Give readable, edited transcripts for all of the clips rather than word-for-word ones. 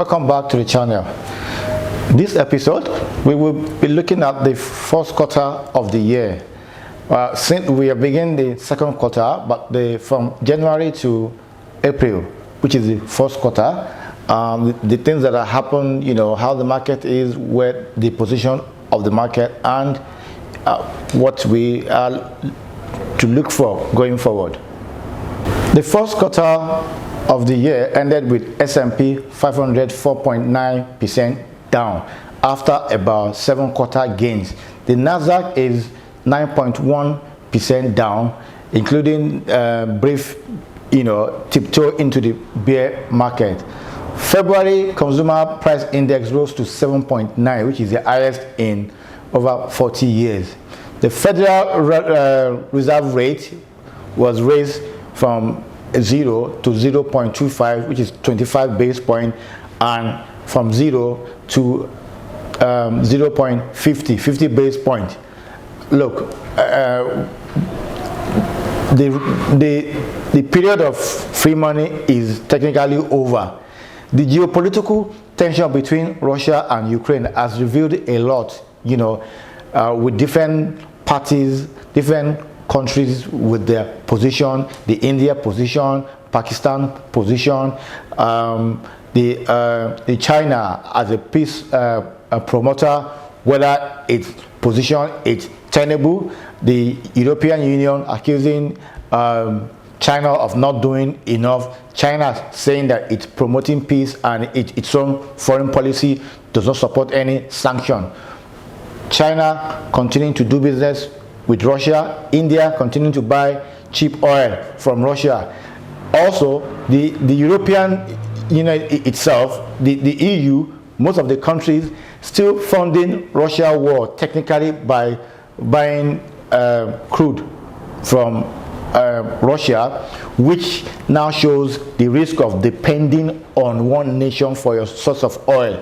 Welcome back to the channel. This episode we will be looking at the first quarter of the year. Since we are beginning the second quarter, but from January to April, which is the first quarter, the things that have happened, how the market is, where the position of the market, and what we are to look for going forward. The first quarter of the year ended with S&P 500 4.9% down after about 7 quarter gains. The Nasdaq is 9.1% down, including brief tiptoe into the bear market. February consumer price index rose to 7.9, which is the highest in over 40 years. The Federal Reserve rate was raised from 0 to 0.25, which is 25 base point, and from 0 to 50 base point. Look, the period of free money is technically over. The geopolitical tension between Russia and Ukraine has revealed a lot, with different parties, different countries with their position, the India position, Pakistan position, the China as a peace promoter, whether its position is tenable, the European Union accusing China of not doing enough, China saying that it's promoting peace and its own foreign policy does not support any sanction. China continuing to do business with Russia, India continuing to buy cheap oil from Russia. Also, the European Union itself, the EU, most of the countries still funding Russia war technically by buying crude from Russia, which now shows the risk of depending on one nation for your source of oil.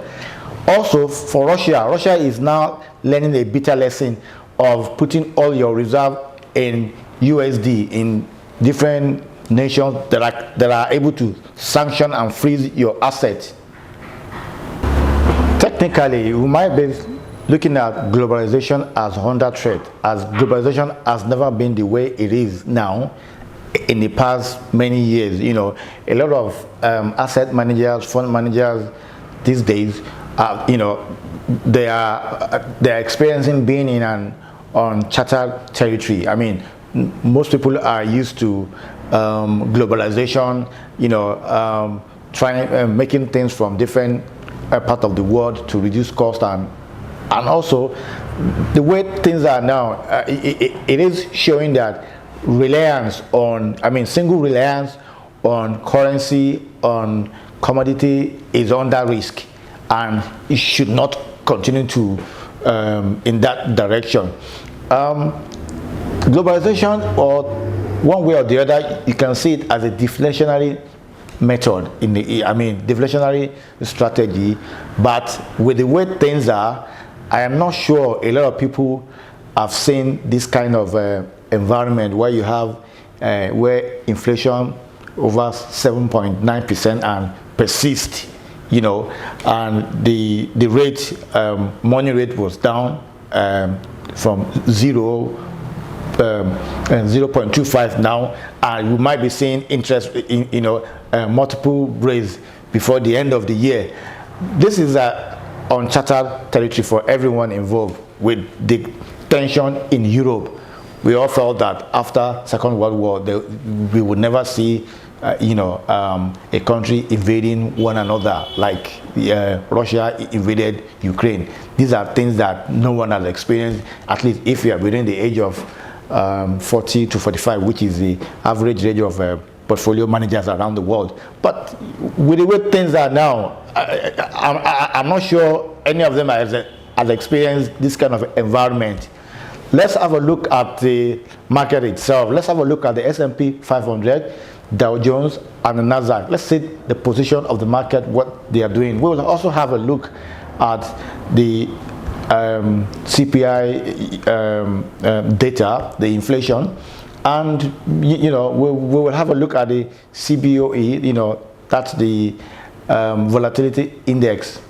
Also, for Russia is now learning a bitter lesson of putting all your reserve in USD in different nations that are able to sanction and freeze your assets. Technically, we might be looking at globalization as under threat, as globalization has never been the way it is now in the past many years. A lot of asset managers, fund managers these days, they are experiencing being in an uncharted territory. I mean, most people are used to globalization, making things from different parts of the world to reduce cost, and also the way things are now, it is showing that single reliance on currency, on commodity is under risk, and it should not continue to in that direction. Globalization, or one way or the other, you can see it as a deflationary method deflationary strategy. But with the way things are, I am not sure a lot of people have seen this kind of environment where you have where inflation over 7.9% and persist, and the rate, money rate was down from 0.25 now, and we might be seeing interest in multiple raise before the end of the year. This is a uncharted territory for everyone involved. With the tension in Europe, we all felt that after Second World War we would never see a country invading one another like Russia invaded Ukraine. These are things that no one has experienced, at least if you are within the age of 40 to 45, which is the average age of portfolio managers around the world. But with the way things are now, I'm not sure any of them has experienced this kind of environment. Let's have a look at the market itself. Let's have a look at the S&P 500, Dow Jones, and the Nasdaq. Let's see the position of the market, what they are doing. We will also have a look at the CPI data, the inflation, and we will have a look at the CBOE. That's the volatility index.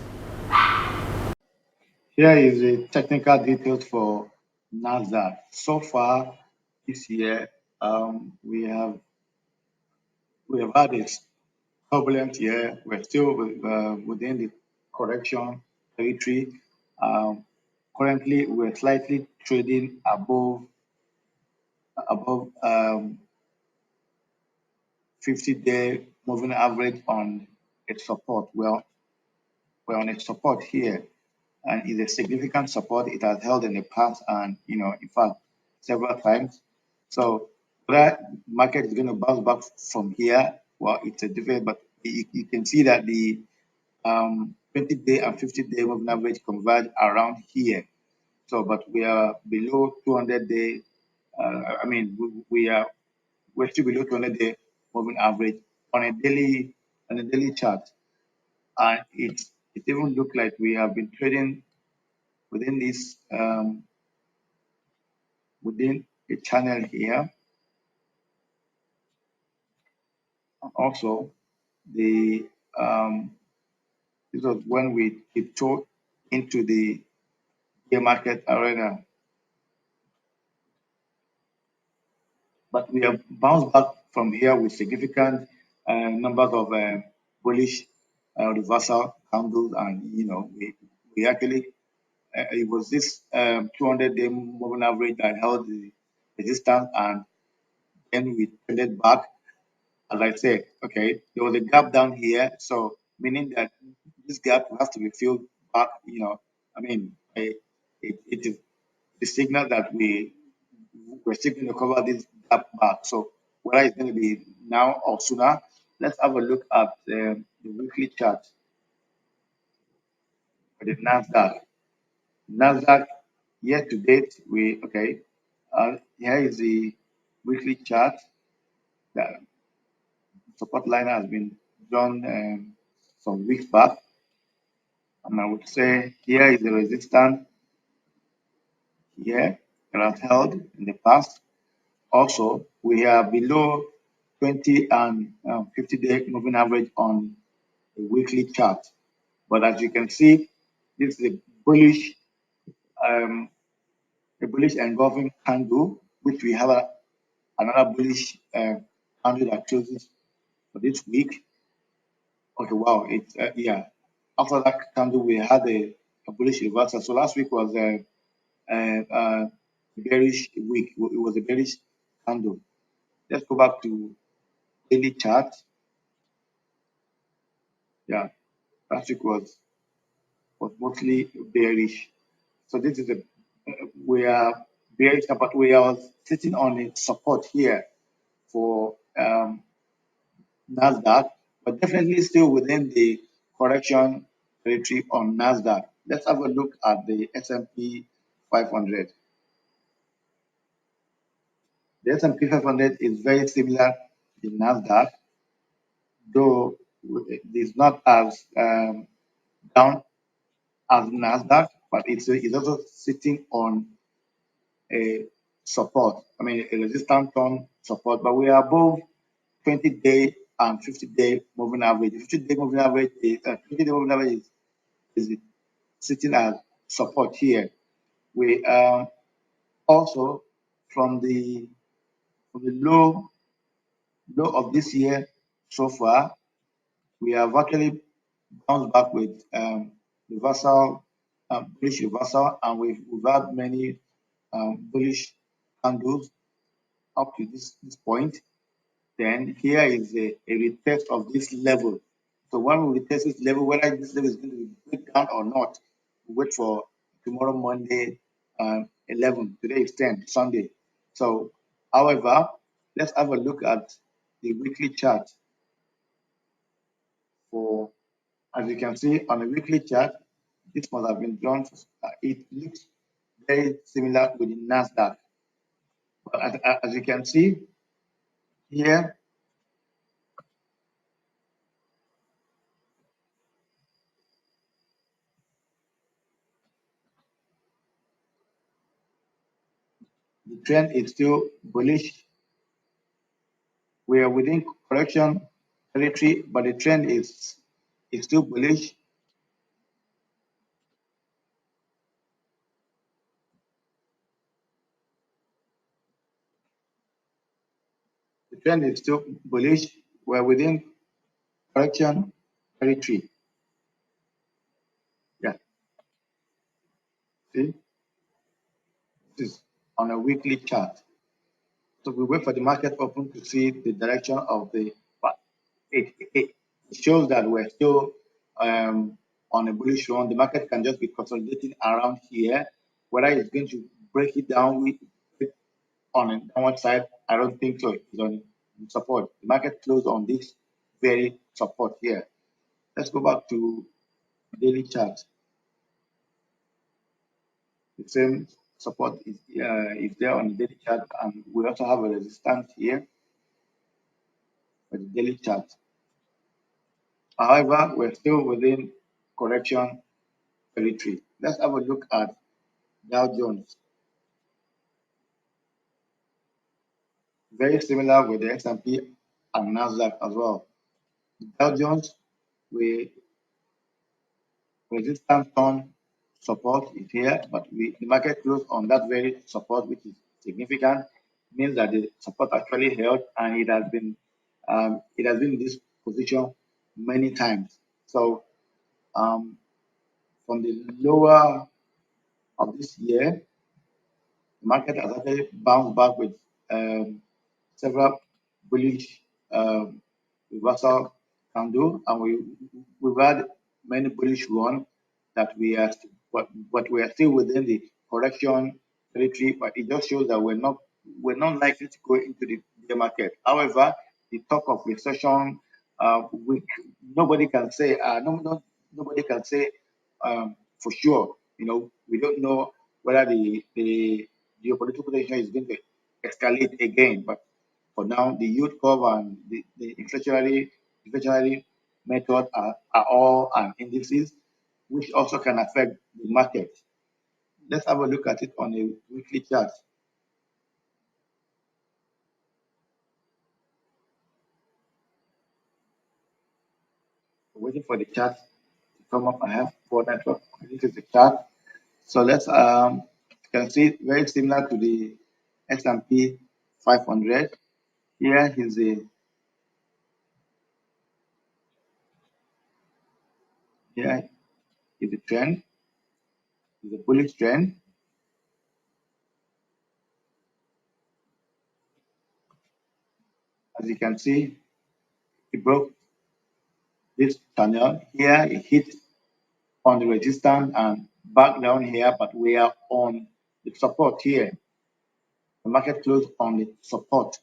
Here is the technical details for Nasdaq. So far this year, we have had a turbulent year. We're still within the correction territory. Currently, we're slightly trading above 50-day moving average on its support. Well, we're on its support here, and it's a significant support. It has held in the past, and in fact, several times. So whether market is going to bounce back from here, well, it's a different. But you can see that the 20-day and 50-day moving average converge around here. So, but we are below 200-day. I mean, we're still below 200-day moving average on a daily chart, and it even look like we have been trading within this within a channel here. Also, the this was when we tiptoed into the bear market arena, but we have bounced back from here with significant numbers of bullish reversal candles, and we actually it was this 200-day moving average that held the resistance, and then we traded back. As I said, okay, there was a gap down here, so meaning that this gap has to be filled back. I mean, it is the signal that we're still going to cover this gap back. So whether it's going to be now or sooner, let's have a look at the weekly chart for the Nasdaq. Nasdaq year to date, here is the weekly chart. The support line has been drawn some weeks back, and I would say here is the resistance here that has held in the past. Also, we are below 20 and 50-day moving average on a weekly chart. But as you can see, this is um, a bullish engulfing candle, which we have another bullish candle that closes for this week. Okay, wow, it's yeah. After that candle, we had a bullish reversal. So last week was a bearish week. It was a bearish candle. Let's go back to daily chart. Yeah, last week was mostly bearish. So this is we are bearish, but we are sitting on a support here for Nasdaq, but definitely still within the correction territory on Nasdaq. Let's have a look at the S&P 500. The S&P 500 is very similar to Nasdaq, though it is not as down as Nasdaq, but it's also sitting on a support. I mean, a resistance on support, but we are above 20-day and 50-day moving average. 50-day moving average is 20-day moving average is sitting as support here. We also from the low of this year so far, we have actually bounced back with reversal, bullish reversal, and we've had many bullish candles up to this point. Then here is a retest of this level. So when we retest this level, whether this level is going to be break down or not, we wait for tomorrow, Monday, 11. Today is 10, Sunday. So, however, let's have a look at the weekly chart for, as you can see on the weekly chart, this must have been drawn. It looks very similar with the Nasdaq. But as you can see here, the trend is still bullish. We are within correction territory, but the trend is is still bullish. The trend is still bullish. We're within correction territory. Yeah, see, this is on a weekly chart. So we wait for the market open to see the direction of the, but it shows that we're still on a bullish run. The market can just be consolidating around here. Whether it's going to break it down with on a downward side, I don't think so. It's on support. The market closed on this very support here. Let's go back to daily chart. The same support is there on the daily chart, and we also have a resistance here for the daily chart. However, we're still within correction territory. Let's have a look at Dow Jones. Very similar with the S&P and Nasdaq as well. Dow Jones, we resistance on support is here, but the market closed on that very support, which is significant. Means that the support actually held, and it has been in this position many times. So from the lower of this year, the market has actually bounced back with several bullish reversal candle, and we've had many bullish run that but we are still within the correction territory. But it just shows that we're not likely to go into the market. However, the talk of recession, we nobody can say nobody can say for sure. We don't know whether the geopolitical situation is going to escalate again. But for now, the yield curve and the inflationary method are all indices, which also can affect the market. Let's have a look at it on a weekly chart. Waiting for the chart to come up. I have four network. This is the chart. So let's you can see very similar to the S&P 500. Here is the here is the trend. Is a bullish trend. As you can see, it broke this channel here. It hit on the resistance and back down here, but we are on the support here. The market closed on the support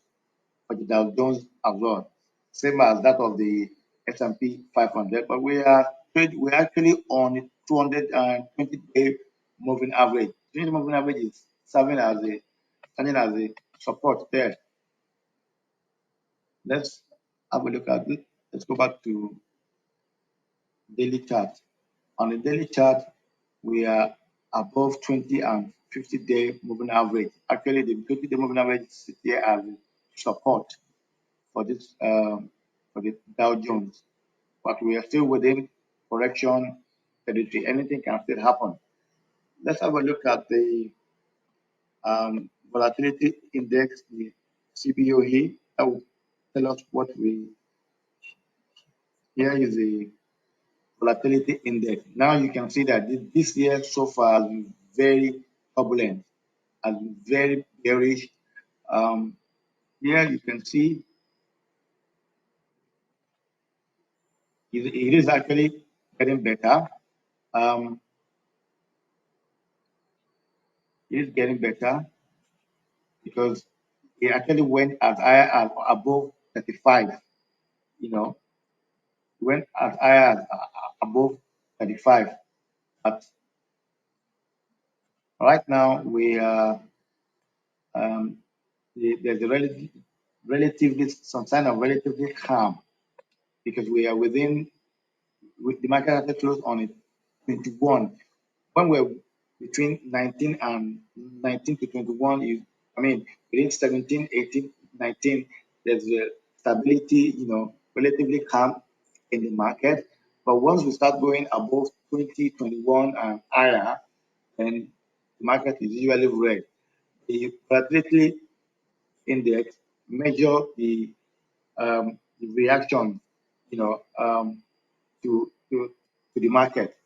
for the Dow Jones as well, same as that of the S&P 500, but we're actually on the 220-day moving average. 20 moving average is standing as a support there. Let's have a look at it. Let's go back to daily chart. On the daily chart, we are above 20 and 50-day moving average. Actually, the 20-day moving average is here as support for this for the Dow Jones, but we are still within correction territory. Anything can still happen. Let's have a look at the volatility index, the CBOE. That will tell us what we. Here is the volatility index. Now you can see that this year so far has been very turbulent, has been very bearish. Here you can see it is actually getting better. Um, it is getting better because it actually went as high as above 35. You know, went as high as above 35. But right now we are there's a relatively some sign of relatively calm because we are within the market has closed on it 21. When we're between 19 and 19 to 21, I mean, within 17, 18, 19, there's a stability, relatively calm in the market. But once we start going above 20, 21 and higher, then the market is usually red. The volatility index measure the reaction, to the market,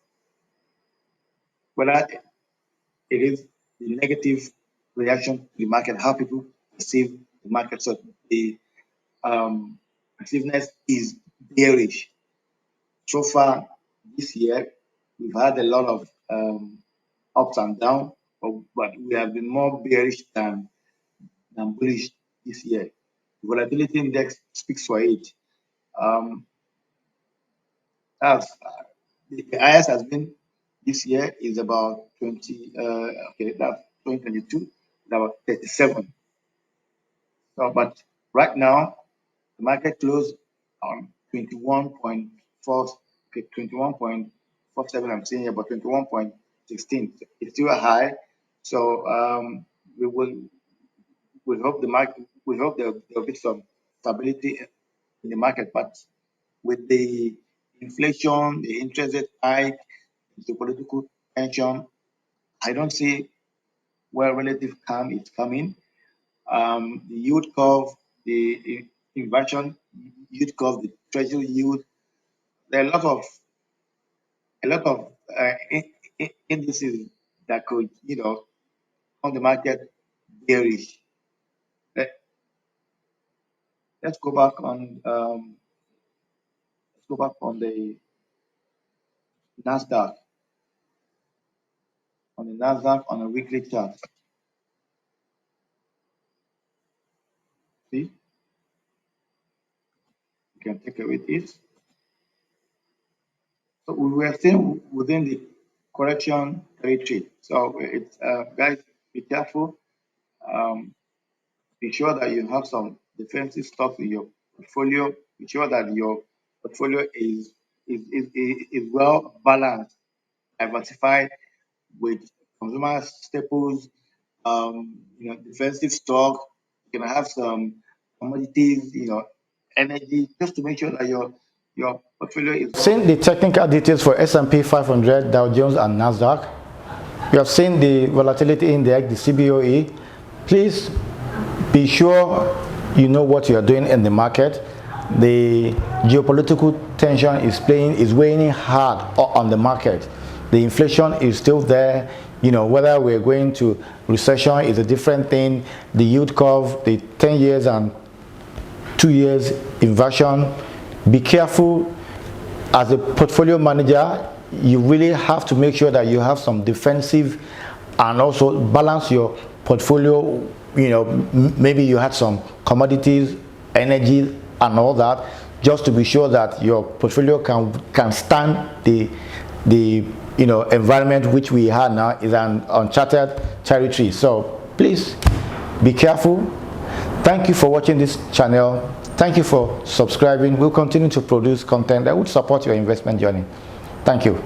whether it is the negative reaction to the market, how people perceive the market. So the perceiveness is bearish. So far this year, we've had a lot of ups and downs, but we have been more bearish than bullish this year. The volatility index speaks for it. That's, the highest has been this year is about 20, okay, that's 2022, it's about 37. So, but right now, the market closed on 21.4, okay, 21.47, I'm saying about 21.16. It's still a high. So we hope the market, we hope there'll be some stability in the market, but with the inflation, the interest rate hike, the political tension, I don't see where relative calm is coming. The yield curve, the inversion yield curve, the treasury yield, there are a lot of indices that could, on the market bearish. Let, let's go back on the Nasdaq, on a weekly chart. See, you can take a with it. So we were still within the correction territory. So it's guys, be careful. Be sure that you have some defensive stocks in your portfolio. Be sure that your portfolio is well balanced, diversified with consumer staples, defensive stock. You can have some commodities, energy, just to make sure that your portfolio is well. Seen the technical details for S&P 500, Dow Jones, and Nasdaq. You have seen the volatility index, the CBOE. Please be sure you know what you are doing in the market. The geopolitical tension is weighing hard on the market. The inflation is still there. Whether we're going to recession is a different thing. The yield curve, the 10 years and 2 years inversion. Be careful. As a portfolio manager, you really have to make sure that you have some defensive and also balance your portfolio. Maybe you had some commodities, energy, and all that, just to be sure that your portfolio can stand the environment which we have now is an uncharted territory. So please be careful. Thank you for watching this channel. Thank you for subscribing. We'll continue to produce content that would support your investment journey. Thank you.